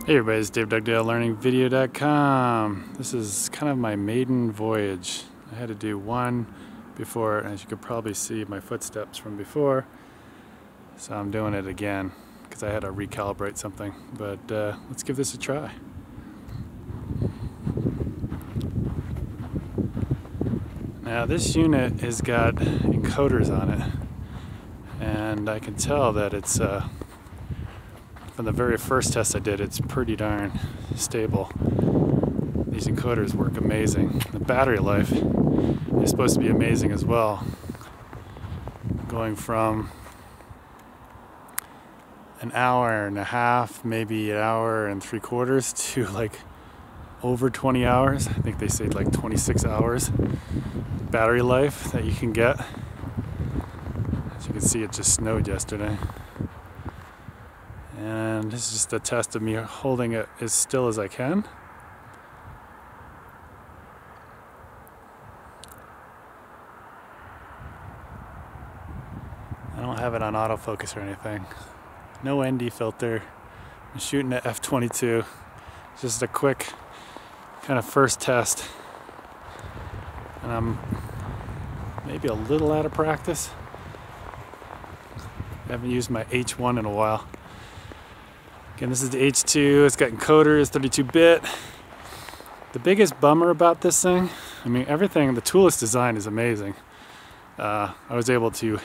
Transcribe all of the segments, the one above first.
Hey everybody, it's Dave Dugdale, learningvideo.com. This is kind of my maiden voyage. I had to do one before, as you could probably see my footsteps from before. So I'm doing it again because I had to recalibrate something. But let's give this a try. Now this unit has got encoders on it, and I can tell that it's from the very first test I did, it's pretty darn stable. These encoders work amazing. The battery life is supposed to be amazing as well. Going from an hour and a half, maybe an hour and 3/4 to like over 20 hours. I think they say like 26 hours battery life that you can get. As you can see, it just snowed yesterday. And this is just a test of me holding it as still as I can. I don't have it on autofocus or anything. No ND filter. I'm shooting at f/22. Just a quick kind of first test. And I'm maybe a little out of practice. I haven't used my H1 in a while. Again, this is the H2, it's got encoders, 32-bit. The biggest bummer about this thing, I mean everything, the toolless design is amazing. I was able to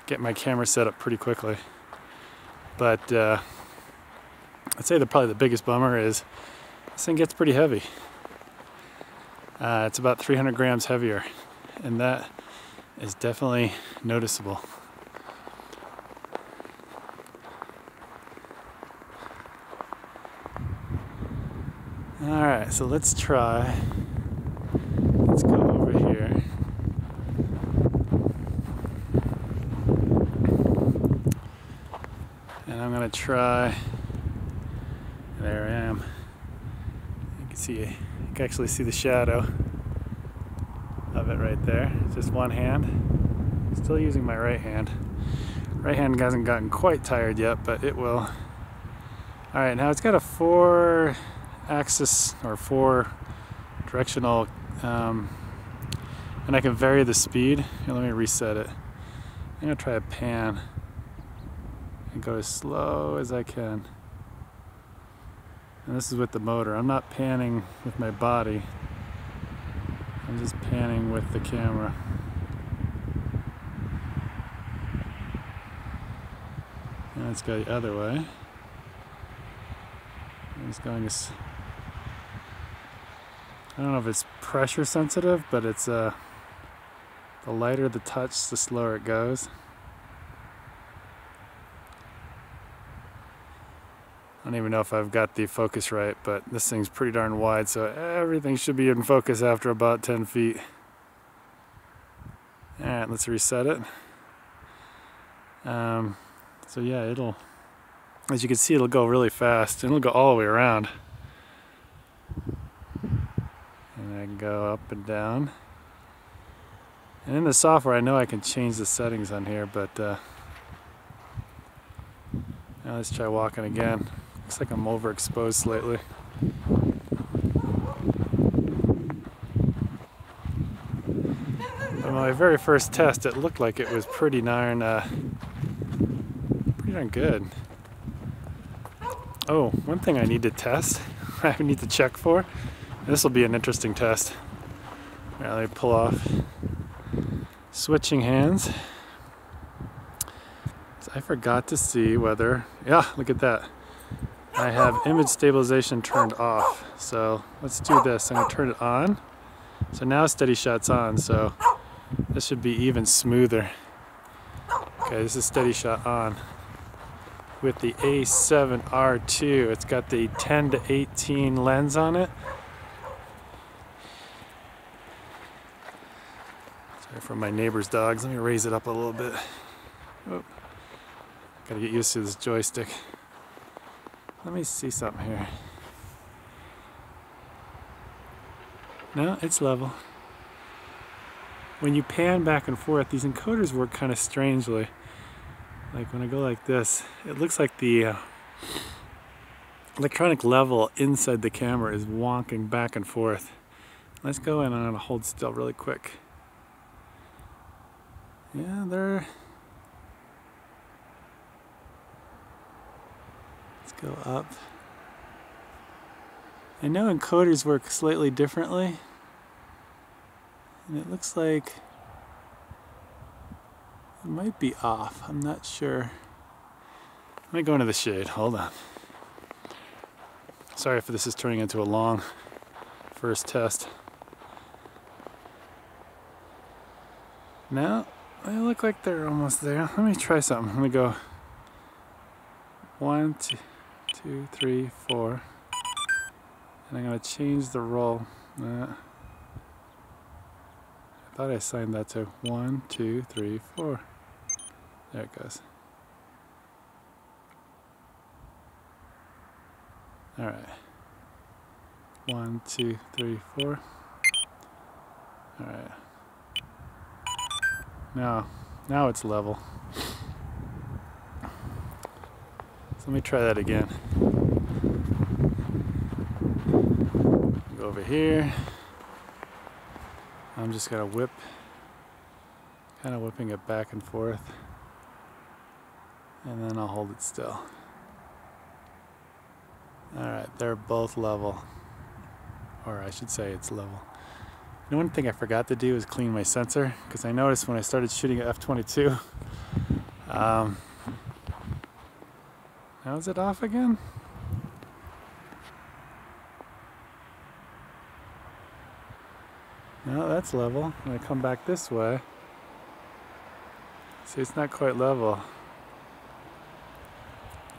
get my camera set up pretty quickly. But I'd say probably the biggest bummer is this thing gets pretty heavy. It's about 300 grams heavier, and that is definitely noticeable. Alright, so let's try. Let's go over here. And I'm going to try. There I am. You can actually see the shadow of it right there. It's just one hand. Still using my right hand. Right hand hasn't gotten quite tired yet, but it will. Alright, now it's got a 4-axis or 4-directional, and I can vary the speed. Here, let me reset it. I'm going to try a pan and go as slow as I can. And this is with the motor. I'm not panning with my body. I'm just panning with the camera. And let's go the other way. I'm just going as, I don't know if it's pressure sensitive, but it's the lighter the touch, the slower it goes. I don't even know if I've got the focus right, but this thing's pretty darn wide, so everything should be in focus after about 10 feet. Alright, let's reset it. So yeah, it'll, as you can see, it'll go really fast, and it'll go all the way around. And I can go up and down. And in the software, I know I can change the settings on here, but now let's try walking again. Looks like I'm overexposed slightly. On my very first test, it looked like it was pretty darn good. Oh, one thing I need to test, I need to check for. This will be an interesting test. All right, let me pull off. Switching hands. So I forgot to see whether, yeah, look at that. I have image stabilization turned off. So let's do this. I'm going to turn it on. So now steady shot's on, so this should be even smoother. Okay, this is steady shot on. With the A7R2, it's got the 10-18 lens on it. Sorry for my neighbor's dogs. Let me raise it up a little bit. Oh. Gotta get used to this joystick. Let me see something here. No, it's level. When you pan back and forth, these encoders work kind of strangely. Like when I go like this, it looks like the electronic level inside the camera is wonking back and forth. Let's go in and I'm going to hold still really quick. Yeah, let's go up. I know encoders work slightly differently, and it looks like it might be off. I'm not sure. Let me go into the shade. Hold on. Sorry if this is turning into a long first test. Now, they look like they're almost there. Let me try something. Let me go 1, 2, 3, 4. And I'm going to change the roll. I thought I assigned that to 1, 2, 3, 4. There it goes. Alright. 1, 2, 3, 4. Alright. Now it's level. So let me try that again. Go over here. I'm just gonna kind of whipping it back and forth. And then I'll hold it still. Alright, they're both level. Or I should say it's level. The one thing I forgot to do is clean my sensor, because I noticed when I started shooting at f/22, now is it off again? No, that's level. When I come back this way, see, it's not quite level.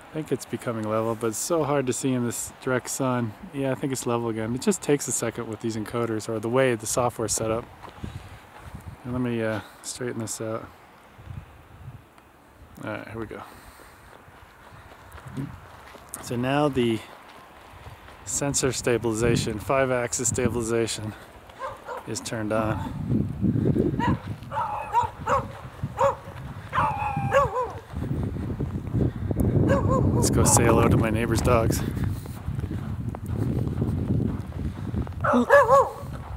I think it's becoming level, but it's so hard to see in this direct sun. Yeah, I think it's level again. It just takes a second with these encoders, or the way the software's set up. And let me straighten this out. Alright, here we go. So now the sensor stabilization, 5-axis stabilization, is turned on. Let's go say hello to my neighbor's dogs.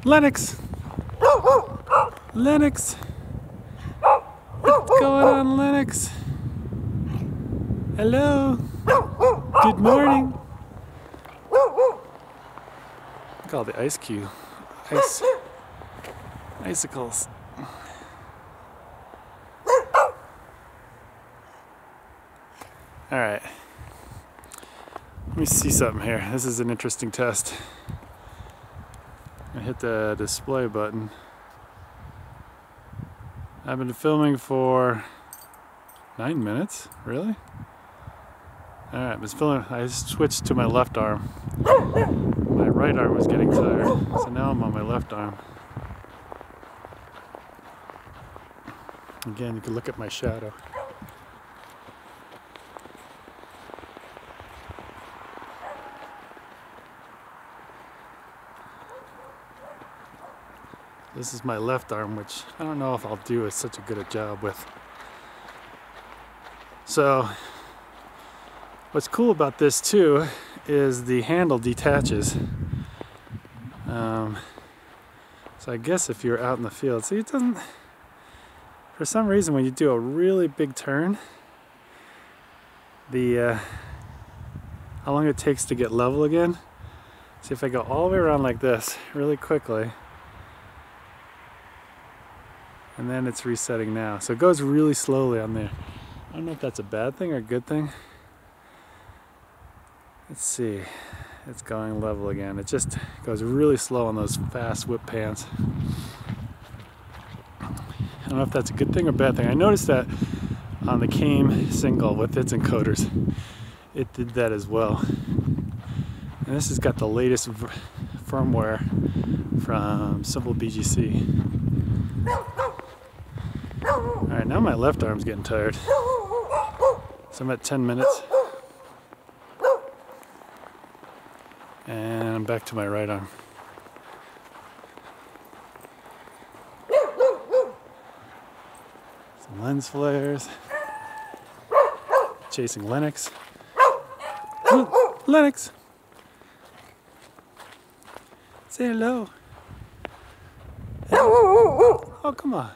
Lennox! Lennox! What's going on, Lennox? Hello! Good morning! Look at all the ice cube. Icicles. Alright. Let me see something here. This is an interesting test. I hit the display button. I've been filming for 9 minutes. Really? Alright, I switched to my left arm. My right arm was getting tired, so now I'm on my left arm. Again, you can look at my shadow. This is my left arm, which I don't know if I'll do such a good a job with. So, what's cool about this too is the handle detaches. So I guess if you're out in the field, see, it doesn't, for some reason when you do a really big turn, how long it takes to get level again. See, if I go all the way around like this really quickly, and then it's resetting now. So it goes really slowly on there. I don't know if that's a bad thing or a good thing. Let's see. It's going level again. It just goes really slow on those fast whip pans. I don't know if that's a good thing or bad thing. I noticed that on the Came single with its encoders, it did that as well. And this has got the latest firmware from Simple BGC. Alright, now my left arm's getting tired. So I'm at 10 minutes. And I'm back to my right arm. Some lens flares. Chasing Lennox. Lennox. Say hello. Oh, come on.